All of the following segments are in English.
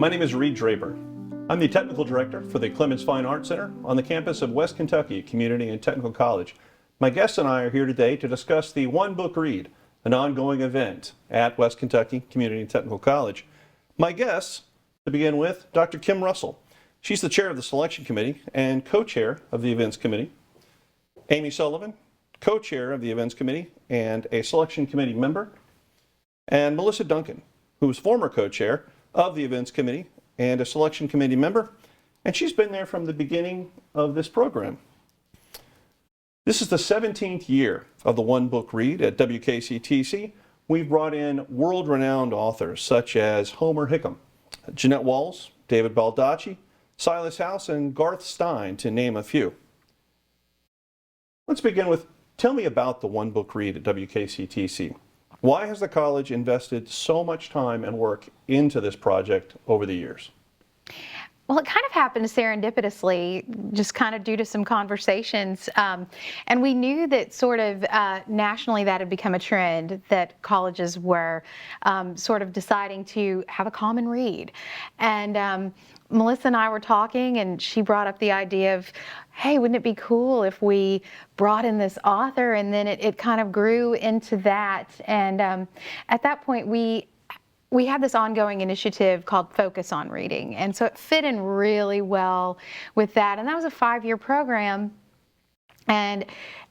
My name is Reed Draper. I'm the Technical Director for the Clemens Fine Arts Center on the campus of West Kentucky Community and Technical College. My guests and I are here today to discuss the One Book Read, an ongoing event at West Kentucky Community and Technical College. My guests, to begin with, Dr. Kim Russell. She's the chair of the selection committee and co-chair of the events committee. Amy Sullivan, co-chair of the events committee and a selection committee member. And Melissa Duncan, who was former co-chair of the events committee and a selection committee member, and she's been there from the beginning of this program. This is the 17th year of the One Book Read at WKCTC. We've brought in world-renowned authors such as Homer Hickam, Jeannette Walls, David Baldacci, Silas House, and Garth Stein, to name a few. Let's begin with, tell me about the One Book Read at WKCTC. Why has the college invested so much time and work into this project over the years? Well, it kind of happened serendipitously, just kind of due to some conversations. And we knew that sort of nationally that had become a trend, that colleges were sort of deciding to have a common read. And Melissa and I were talking, and she brought up the idea of, hey, wouldn't it be cool if we brought in this author? And then it kind of grew into that. And at that point, we had this ongoing initiative called Focus on Reading. And so it fit in really well with that. And that was a 5-year program. And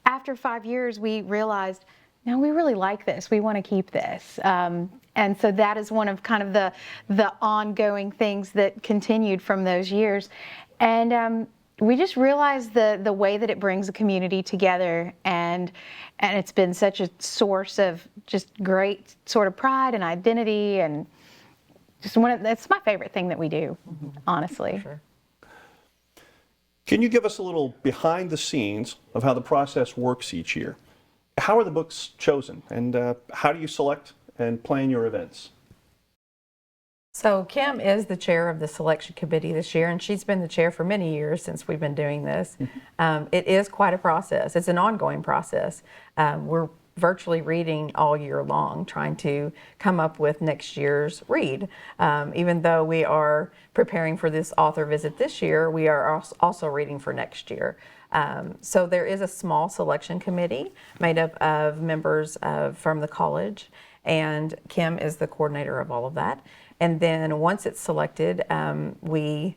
after 5 years, we realized, no, we really like this. We want to keep this. And so that is one of kind of the ongoing things that continued from those years. And we just realized the way that it brings the community together, and it's been such a source of just great sort of pride and identity, and just that's my favorite thing that we do, honestly. Sure. Can you give us a little behind the scenes of how the process works each year? How are the books chosen, and how do you select and plan your events? So Kim is the chair of the selection committee this year, and she's been the chair for many years since we've been doing this. It is quite a process. It's an ongoing process. We're virtually reading all year long, trying to come up with next year's read. Even though we are preparing for this author visit this year, we are also reading for next year. So there is a small selection committee made up of members from the college, and Kim is the coordinator of all of that. And then once it's selected, we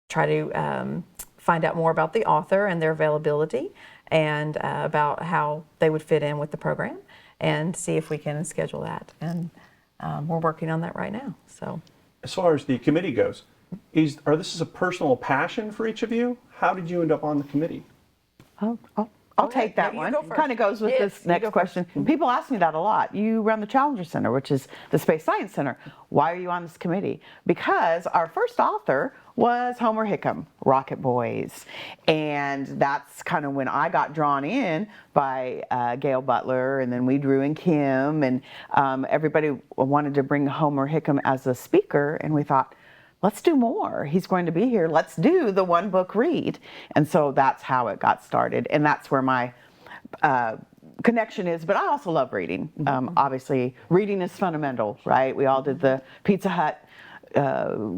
try to find out more about the author and their availability, and about how they would fit in with the program, and see if we can schedule that. And we're working on that right now. So, as far as the committee goes, this is a personal passion for each of you? How did you end up on the committee? I'll take that one. Kind of goes with this next question. People ask me that a lot. You run the Challenger Center, which is the Space Science Center. Why are you on this committee? Because our first author was Homer Hickam, Rocket Boys. And that's kind of when I got drawn in by Gail Butler, and then we drew in Kim, and everybody wanted to bring Homer Hickam as a speaker, and we thought, let's do more. He's going to be here. Let's do the One Book Read. And so that's how it got started. And that's where my connection is. But I also love reading. Obviously, reading is fundamental, right? We all did the Pizza Hut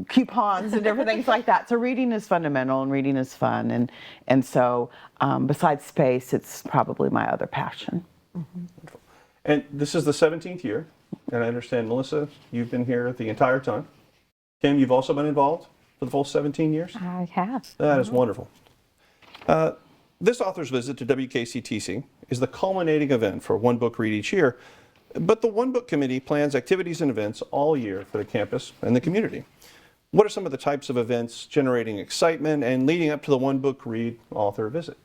coupons and different things like that. So reading is fundamental, and reading is fun. And so besides space, it's probably my other passion. And this is the 17th year. And I understand, Melissa, you've been here the entire time. Kim, you've also been involved for the full 17 years? I have. That is wonderful. This author's visit to WKCTC is the culminating event for One Book Read each year, but the One Book Committee plans activities and events all year for the campus and the community. What are some of the types of events generating excitement and leading up to the One Book Read author visit?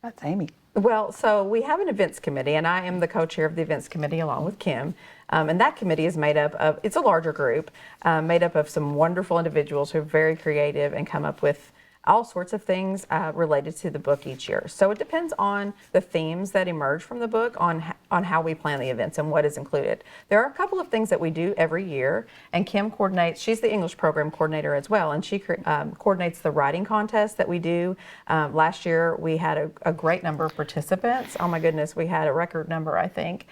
That's Amy. Well, so we have an events committee, and I am the co-chair of the events committee along with Kim. And that committee is made up of, it's a larger group, made up of some wonderful individuals who are very creative and come up with all sorts of things related to the book each year. So it depends on the themes that emerge from the book on how we plan the events and what is included. There are a couple of things that we do every year, and Kim coordinates. She's the English program coordinator as well, and she coordinates the writing contest that we do. Last year we had a great number of participants. Oh my goodness, we had a record number, I think.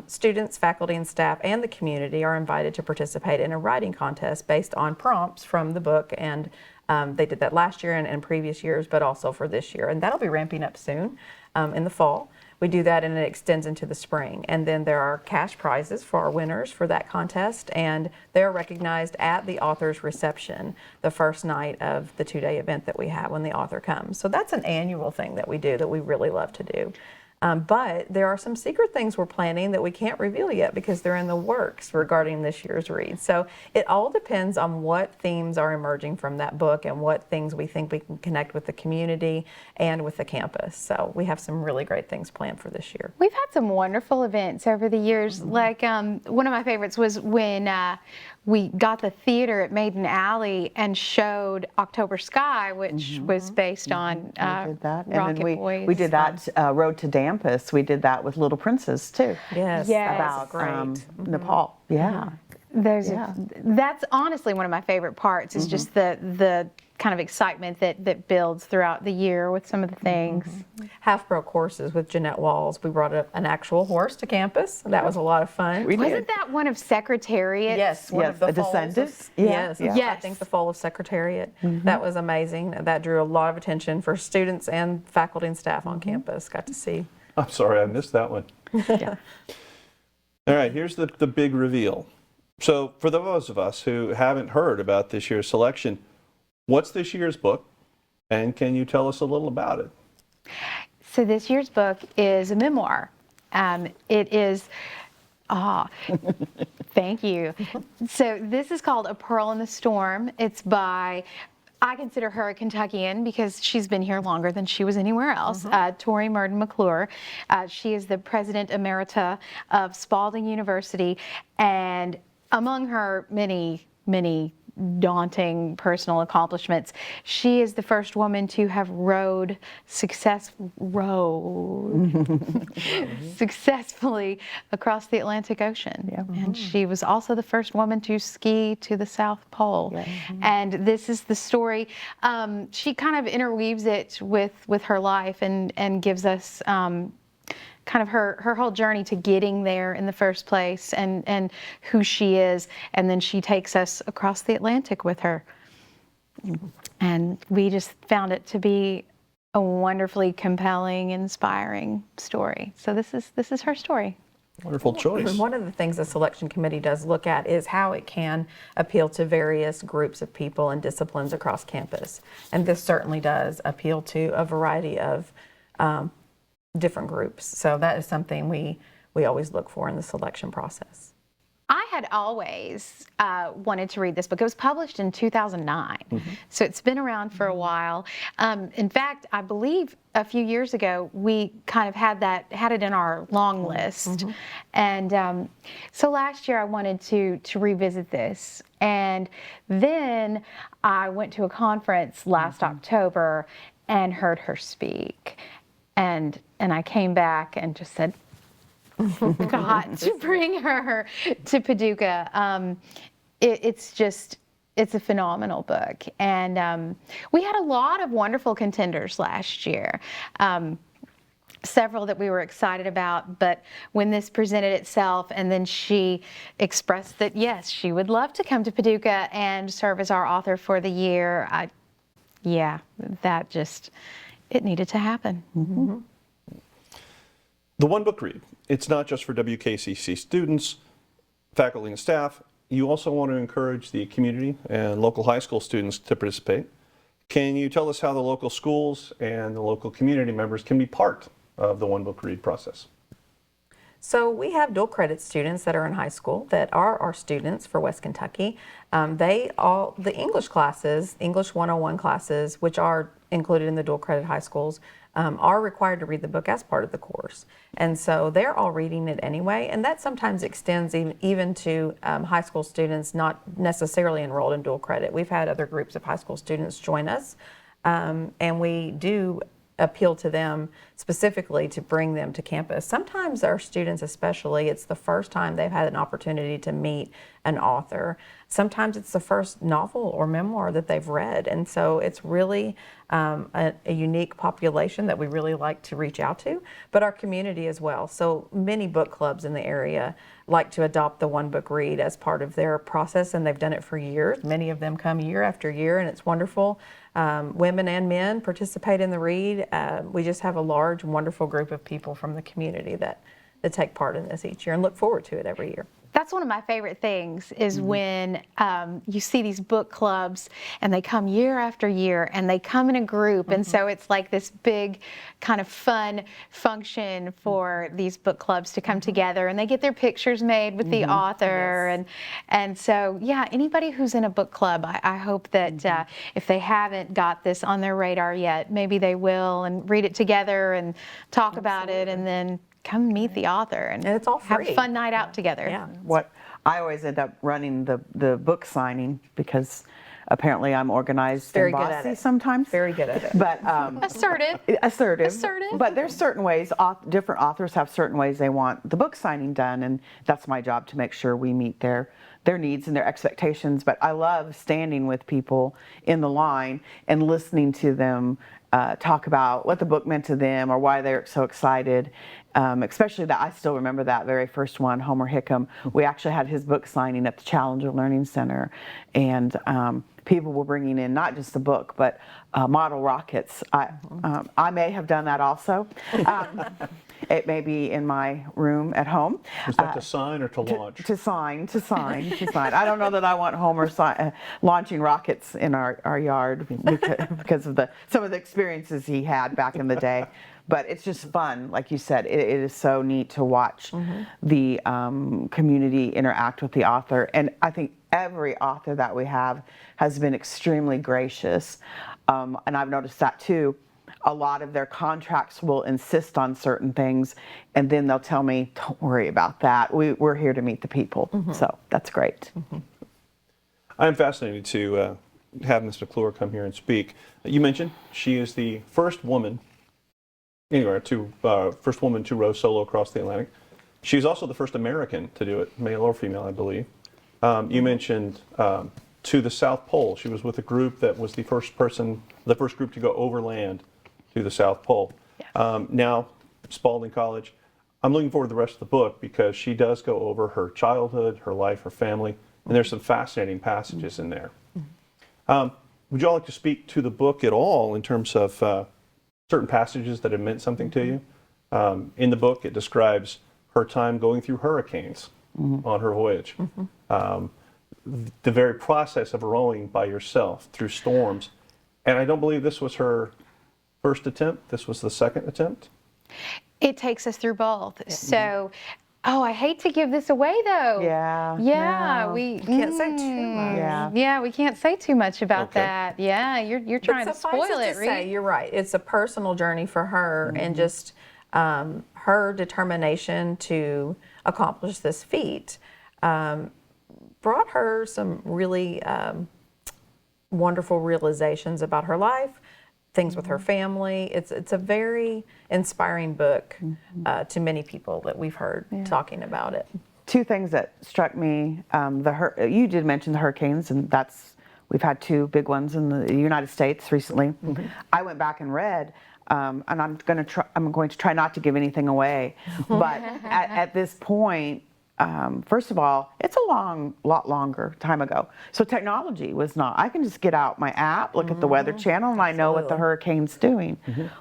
Students, faculty, and staff, and the community are invited to participate in a writing contest based on prompts from the book, and they did that last year and previous years, but also for this year, and that'll be ramping up soon in the fall. We do that and it extends into the spring, and then there are cash prizes for our winners for that contest, and they're recognized at the author's reception the first night of the 2-day event that we have when the author comes. So that's an annual thing that we do that we really love to do. But there are some secret things we're planning that we can't reveal yet because they're in the works regarding this year's read. So it all depends on what themes are emerging from that book and what things we think we can connect with the community and with the campus. So we have some really great things planned for this year. We've had some wonderful events over the years. Like one of my favorites was when we got the theater at Maiden Alley and showed October Sky, which was based on we did that. And Rocket then Boys. we did that Road to Dampus. We did that with Little Princes too. Yes, Yes. that's About great. Nepal. Yeah. That's honestly one of my favorite parts is just the kind of excitement that builds throughout the year with some of the things. Half-broke horses with Jeannette Walls. We brought an actual horse to campus. That was a lot of fun. We did. Wasn't that one of Secretariat? Yes, one of the a falls descendant. of- Yeah, Yes, yeah. I Yes. think the fall of Secretariat. That was amazing. That drew a lot of attention for students and faculty and staff on campus. Got to see. I'm sorry, I missed that one. Yeah. All right, here's the big reveal. So for those of us who haven't heard about this year's selection, what's this year's book, and can you tell us a little about it? So this year's book is a memoir. It is, thank you. So this is called A Pearl in the Storm. It's by, I consider her a Kentuckian because she's been here longer than she was anywhere else, Tori Murden McClure. She is the president emerita of Spalding University, and among her many daunting personal accomplishments, she is the first woman to have rowed successfully across the Atlantic Ocean. Yeah. And she was also the first woman to ski to the South Pole. And this is the story. She kind of interweaves it with her life and gives us kind of her whole journey to getting there in the first place and who she is, and then she takes us across the Atlantic with her. And we just found it to be a wonderfully compelling, inspiring story. So this is her story. Wonderful choice. One of the things the selection committee does look at is how it can appeal to various groups of people and disciplines across campus. And this certainly does appeal to a variety of different groups. So that is something we always look for in the selection process. I had always wanted to read this book. It was published in 2009, so it's been around for a while. In fact, I believe a few years ago we kind of had it in our long list, and so last year I wanted to revisit this, and then I went to a conference last October and heard her speak, and I came back and just said, got to bring her to Paducah. It's a phenomenal book. And we had a lot of wonderful contenders last year. Several that we were excited about, but when this presented itself and then she expressed that, yes, she would love to come to Paducah and serve as our author for the year, it needed to happen. The One Book Read, it's not just for WKCC students, faculty, and staff. You also want to encourage the community and local high school students to participate. Can you tell us how the local schools and the local community members can be part of the One Book Read process? So we have dual credit students that are in high school that are our students for West Kentucky. The English classes, English 101 classes, which are included in the dual credit high schools, are required to read the book as part of the course. And so they're all reading it anyway, and that sometimes extends even to high school students not necessarily enrolled in dual credit. We've had other groups of high school students join us and we do appeal to them specifically to bring them to campus. Sometimes our students especially, it's the first time they've had an opportunity to meet an author. Sometimes it's the first novel or memoir that they've read, and so it's really a unique population that we really like to reach out to, but our community as well. So many book clubs in the area like to adopt the one book read as part of their process, and they've done it for years. Many of them come year after year, and it's wonderful. Women and men participate in the read. We just have a large, wonderful group of people from the community that take part in this each year and look forward to it every year. That's one of my favorite things is when you see these book clubs and they come year after year and they come in a group. And so it's like this big kind of fun function for these book clubs to come together, and they get their pictures made with the author. Yes. And so, yeah, anybody who's in a book club, I hope that if they haven't got this on their radar yet, maybe they will and read it together and talk about it, and then come meet the author and it's all have a free. fun night out together. Yeah. What I always end up running the book signing because apparently I'm organized Very and good at bossy it. sometimes. Very good at it. But Assertive. assertive. Assertive. But there's certain ways, different authors have certain ways they want the book signing done, and that's my job to make sure we meet their needs and their expectations. But I love standing with people in the line and listening to them talk about what the book meant to them or why they're so excited. Especially that I still remember that very first one, Homer Hickam. We actually had his book signing at the Challenger Learning Center, and people were bringing in not just the book but model rockets. I may have done that also. It may be in my room at home. Was that to sign or to launch? To sign. I don't know that I want Homer launching rockets in our yard because of some of the experiences he had back in the day. But it's just fun, like you said. It is so neat to watch the community interact with the author, and I think every author that we have has been extremely gracious, and I've noticed that too. A lot of their contracts will insist on certain things, and then they'll tell me, "Don't worry about that. We're here to meet the people." So that's great. I'm fascinated to have Ms. McClure come here and speak. You mentioned she is the first woman first woman to row solo across the Atlantic. She's also the first American to do it, male or female, I believe. You mentioned to the South Pole. She was with a group that was the first group to go overland to the South Pole. Yes. Now, Spalding College, I'm looking forward to the rest of the book because she does go over her childhood, her life, her family, and there's some fascinating passages in there. Would you all like to speak to the book at all in terms of certain passages that have meant something to you? In the book, it describes her time going through hurricanes on her voyage. The very process of rowing by yourself through storms. And I don't believe this was her first attempt. This was the second attempt. It takes us through both. So, I hate to give this away though. Yeah. We Can't say too much. Yeah, we can't say too much about Okay. that. Yeah, you're trying to spoil it, Reed. You're right. It's a personal journey for her, and just her determination to accomplish this feat brought her some really wonderful realizations about her life, things with her family. It's a very inspiring book to many people that we've heard talking about it. Two things that struck me. You did mention the hurricanes, and we've had two big ones in the United States recently. I went back and read, and I'm going to try not to give anything away. But at this point, first of all, it's a lot longer time ago. So technology was not. I can just get out my app, look at the Weather Channel, and I know what the hurricane's doing.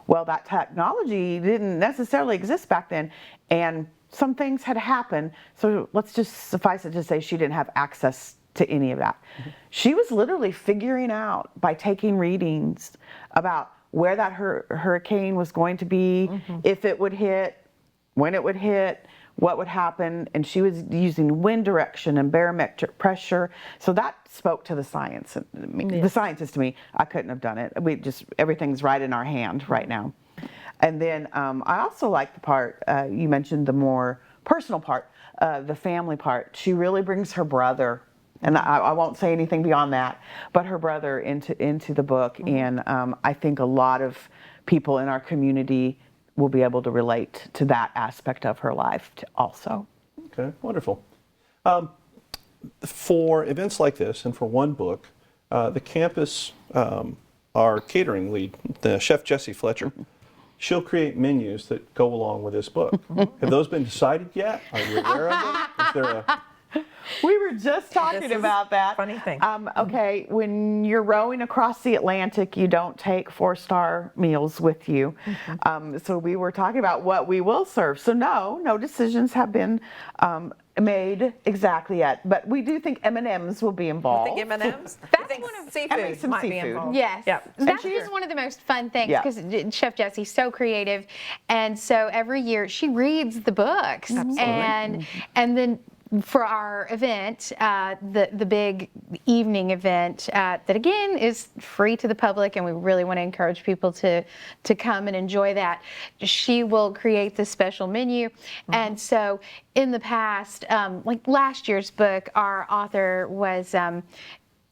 Well, that technology didn't necessarily exist back then, and some things had happened. So let's just suffice it to say she didn't have access to any of that. She was literally figuring out by taking readings about where that hurricane was going to be, if it would hit, when it would hit, what would happen, and she was using wind direction and barometric pressure. So that spoke to the science. The scientist to me, I couldn't have done it. Everything's right in our hand right now. And then I also like the part, you mentioned the more personal part, the family part. She really brings her brother And I won't say anything beyond that, but her brother into the book. And I think a lot of people in our community will be able to relate to that aspect of her life also. Okay, wonderful. For events like this and for one book, the campus, our catering lead, the chef Jessie Fletcher, she'll create menus that go along with this book. Have those been decided yet? Are you aware of them? Is there a... We were just talking about that. Funny thing. Okay, when you're rowing across the Atlantic, you don't take 4-star meals with you. So we were talking about what we will serve. So no decisions have been made exactly yet. But we do think M&Ms will be involved. I think M&Ms? That's think one of- seafood some might be seafood. involved. Yes, Yep. that's she- just one of the most fun things Yeah. because Chef Jessie's so creative, and so every year she reads the books, and then for our event, the big evening event that again is free to the public, and we really want to encourage people to come and enjoy that. She will create this special menu, and so in the past, like last year's book, our author was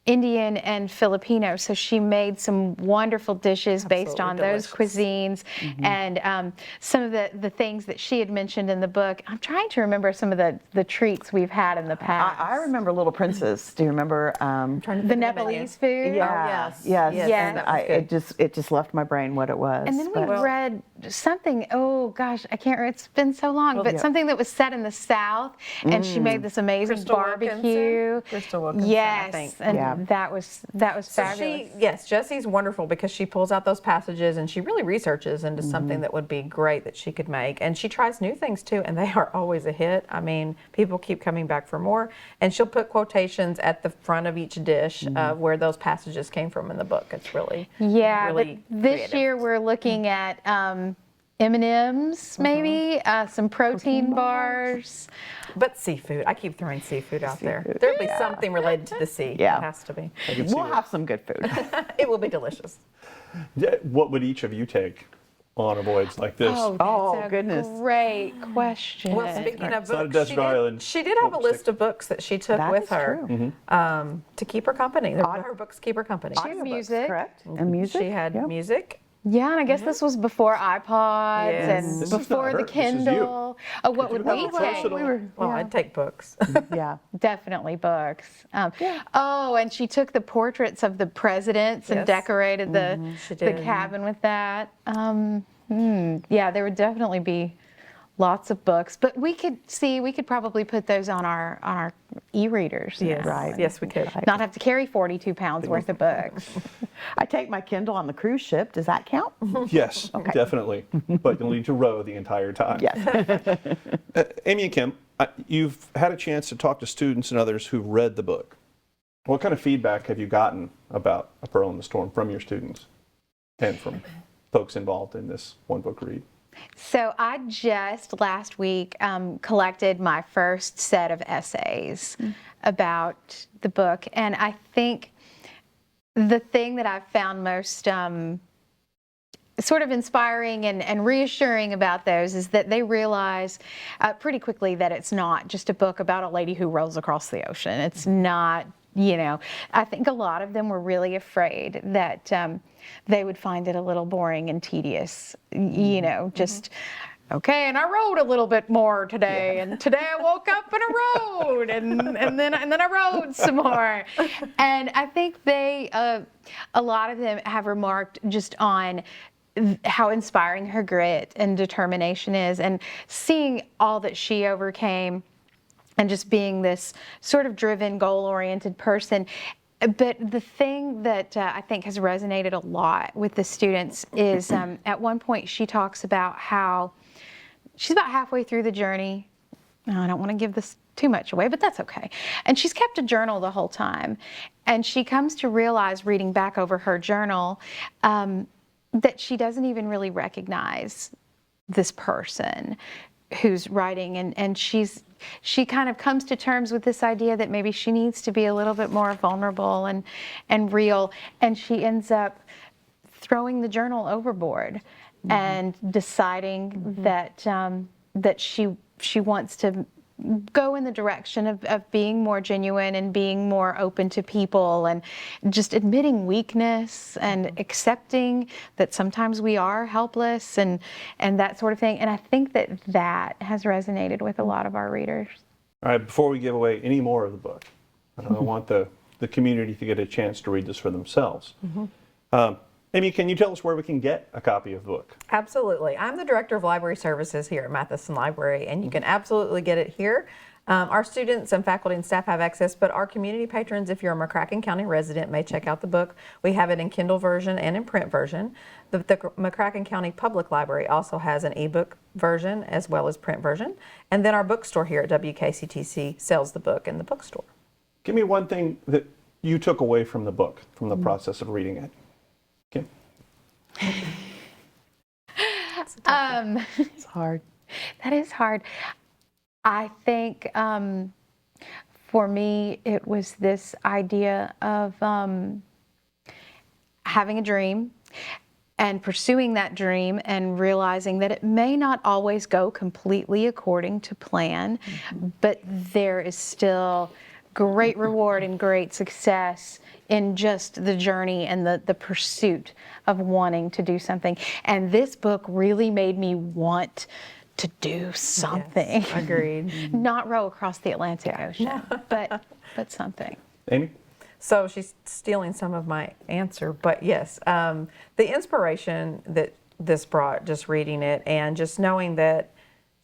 Indian and Filipino, so she made some wonderful dishes based on those cuisines, and some of the things that she had mentioned in the book. I'm trying to remember some of the treats we've had in the past. I remember Little Princess. Do you remember? The Nepalese food. Yes. Yes. And it just left my brain what it was. And then we but- read something, oh gosh, I can't remember, it's been so long, but something that was set in the South, and she made this amazing Crystal barbecue. Crystal Wilkinson, Yes, I think. and that was fabulous. Yes, Jessie's wonderful because she pulls out those passages and she really researches into something that would be great that she could make. And she tries new things too, and they are always a hit. I mean, people keep coming back for more. And she'll put quotations at the front of each dish of where those passages came from in the book. It's really, But this creative. year we're looking at M&Ms, maybe some protein bars. But seafood. I keep throwing seafood out there. There'll be something related to the sea. Yeah. It has to be. I can see We'll that. have some good food. It will be delicious. Yeah, what would each of you take on a voyage like this? Oh, that's a goodness. Great question. Well, speaking of It's not a books, desert island. she did have a list of books that she took That with is her true. to keep her company. Her books keep her company. She had music. Correct. And music. She had Yep. music. Yeah, and I guess this was before iPods Yes. and This is before not the her, this is you. Kindle. Oh, what would we have a take? versatile- Well, I'd take books. Yeah. Definitely books. Oh, and she took the portraits of the presidents and Yes. decorated She the did. cabin with that. Yeah, there would definitely be lots of books, but we could probably put those on our e-readers. Yes. Right. Yes, we could. Not have to carry 42 pounds worth of books. I take my Kindle on the cruise ship. Does that count? Yes, definitely. But you'll need to row the entire time. Yes. Amy and Kim, you've had a chance to talk to students and others who've read the book. What kind of feedback have you gotten about A Pearl in the Storm from your students and from folks involved in this one book read? So I just last week collected my first set of essays about the book, and I think the thing that I've found most sort of inspiring and reassuring about those is that they realize pretty quickly that it's not just a book about a lady who rolls across the ocean. It's not, I think a lot of them were really afraid that they would find it a little boring and tedious, just, okay, and I rode a little bit more today, and today I woke up and I rode, and then I rode some more. And I think a lot of them have remarked just on how inspiring her grit and determination is, and seeing all that she overcame, and just being this sort of driven, goal-oriented person. But the thing that I think has resonated a lot with the students is at one point she talks about how she's about halfway through the journey. I don't want to give this too much away, but that's okay. And she's kept a journal the whole time. And she comes to realize, reading back over her journal, that she doesn't even really recognize this person who's writing, and she kind of comes to terms with this idea that maybe she needs to be a little bit more vulnerable and real, and she ends up throwing the journal overboard and deciding that that she wants to go in the direction of being more genuine and being more open to people and just admitting weakness and accepting that sometimes we are helpless and that sort of thing. And I think that has resonated with a lot of our readers. All right, before we give away any more of the book, I want the community to get a chance to read this for themselves. Amy, can you tell us where we can get a copy of the book? Absolutely. I'm the Director of Library Services here at Matheson Library, and you can absolutely get it here. Our students and faculty and staff have access, but our community patrons, if you're a McCracken County resident, may check out the book. We have it in Kindle version and in print version. The McCracken County Public Library also has an ebook version as well as print version. And then our bookstore here at WKCTC sells the book in the bookstore. Give me one thing that you took away from the book, from the process of reading it. Kim? It's hard. That is hard. I think for me, it was this idea of having a dream and pursuing that dream and realizing that it may not always go completely according to plan, but there is still great reward and great success in just the journey and the pursuit of wanting to do something. And this book really made me want to do something. Yes, agreed. Not row across the Atlantic Ocean, but something. Amy? So she's stealing some of my answer, but yes, the inspiration that this brought, just reading it and just knowing that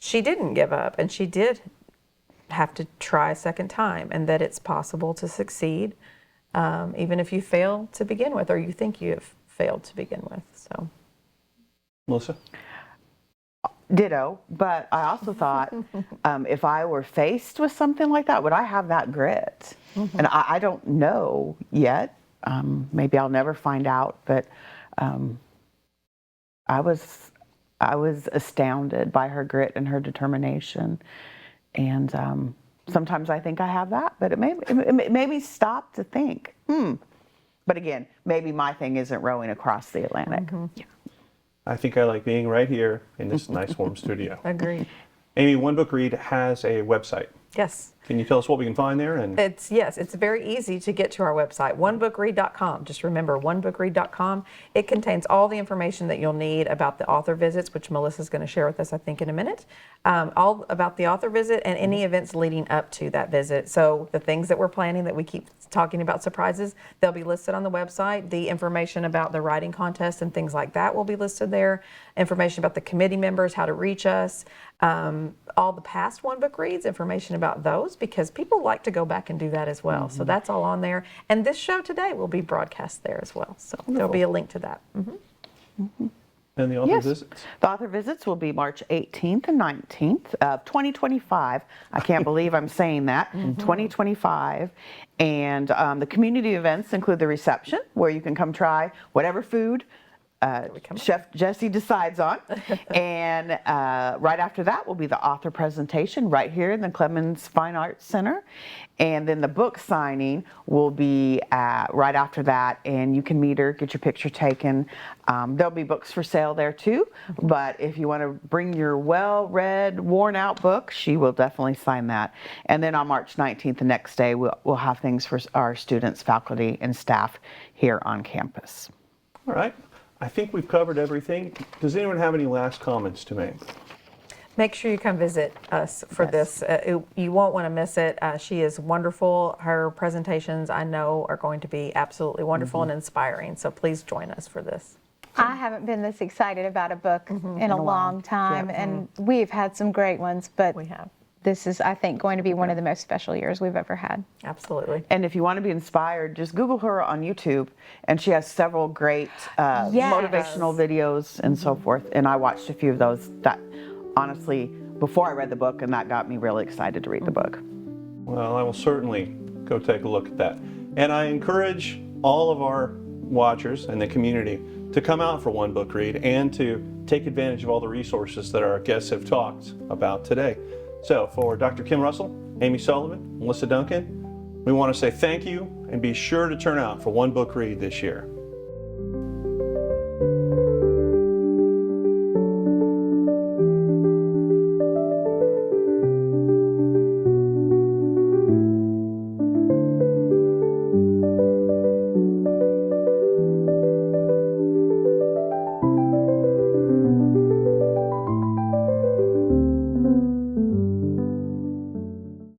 she didn't give up and she did have to try a second time, and that it's possible to succeed even if you fail to begin with, or you think you have failed to begin with. So, Melissa? Ditto, but I also thought if I were faced with something like that, would I have that grit? And I don't know yet. Maybe I'll never find out, but I was astounded by her grit and her determination. And sometimes I think I have that, but it made me stop to think, But again, maybe my thing isn't rowing across the Atlantic. Yeah. I think I like being right here in this nice warm studio. agreed. Amy, One Book Read has a website. Yes. Can you tell us what we can find there? And It's very easy to get to our website, onebookread.com. Just remember, onebookread.com. It contains all the information that you'll need about the author visits, which Melissa's going to share with us, I think, in a minute. All about the author visit and any events leading up to that visit. So the things that we're planning that we keep talking about, surprises, they'll be listed on the website. The information about the writing contest and things like that will be listed there. Information about the committee members, how to reach us. All the past One Book Reads, information about those, because people like to go back and do that as well. So that's all on there. And this show today will be broadcast there as well. So there'll be a link to that. and the author Yes. visits? The author visits will be March 18th and 19th of 2025. I can't believe I'm saying that. 2025. And the community events include the reception, where you can come try whatever food Chef Jesse decides on. And right after that will be the author presentation right here in the Clemens Fine Arts Center. And then the book signing will be right after that, and you can meet her, get your picture taken. There'll be books for sale there too, but if you want to bring your well-read, worn-out book, she will definitely sign that. And then on March 19th, the next day, we'll have things for our students, faculty, and staff here on campus. All right. I think we've covered everything. Does anyone have any last comments to make? Make sure you come visit us for this. You won't want to miss it. She is wonderful. Her presentations, I know, are going to be absolutely wonderful and inspiring. So please join us for this. I haven't been this excited about a book in a long time, and we've had some great ones, but We have. this is, I think, going to be one of the most special years we've ever had. Absolutely. And if you want to be inspired, just Google her on YouTube, and she has several great motivational videos and so forth. And I watched a few of those that, honestly, before I read the book, and that got me really excited to read the book. Well, I will certainly go take a look at that. And I encourage all of our watchers and the community to come out for One Book Read and to take advantage of all the resources that our guests have talked about today. So for Dr. Kim Russell, Amy Sullivan, Melissa Duncan, we want to say thank you and be sure to turn out for One Book Read this year.